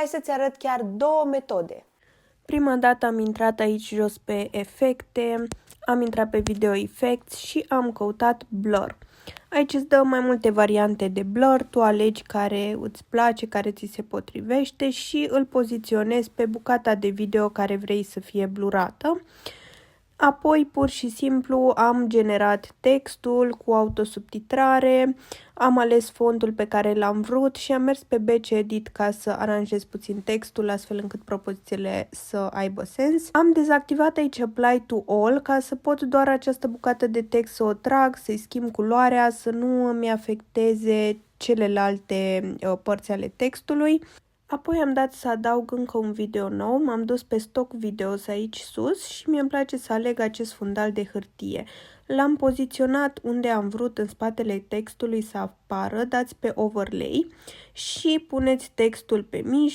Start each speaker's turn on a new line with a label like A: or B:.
A: hai să-ți arăt chiar două metode.
B: Prima dată am intrat aici jos pe efecte, am intrat pe video effects și am căutat blur. Aici îți dă mai multe variante de blur, tu alegi care îți place, care ți se potrivește și îl poziționezi pe bucata de video care vrei să fie blurată. Apoi, pur și simplu, am generat textul cu autosubtitrare, am ales fontul pe care l-am vrut și am mers pe BC Edit ca să aranjez puțin textul, astfel încât propozițiile să aibă sens. Am dezactivat aici Apply to All ca să pot doar această bucată de text să o trag, să-i schimb culoarea, să nu îmi afecteze celelalte părți ale textului. Apoi am dat să adaug încă un video nou, m-am dus pe Stock Videos aici sus și mi-e place să aleg acest fundal de hârtie. L-am poziționat unde am vrut în spatele textului să apară, dați pe Overlay și puneți textul pe mijloc.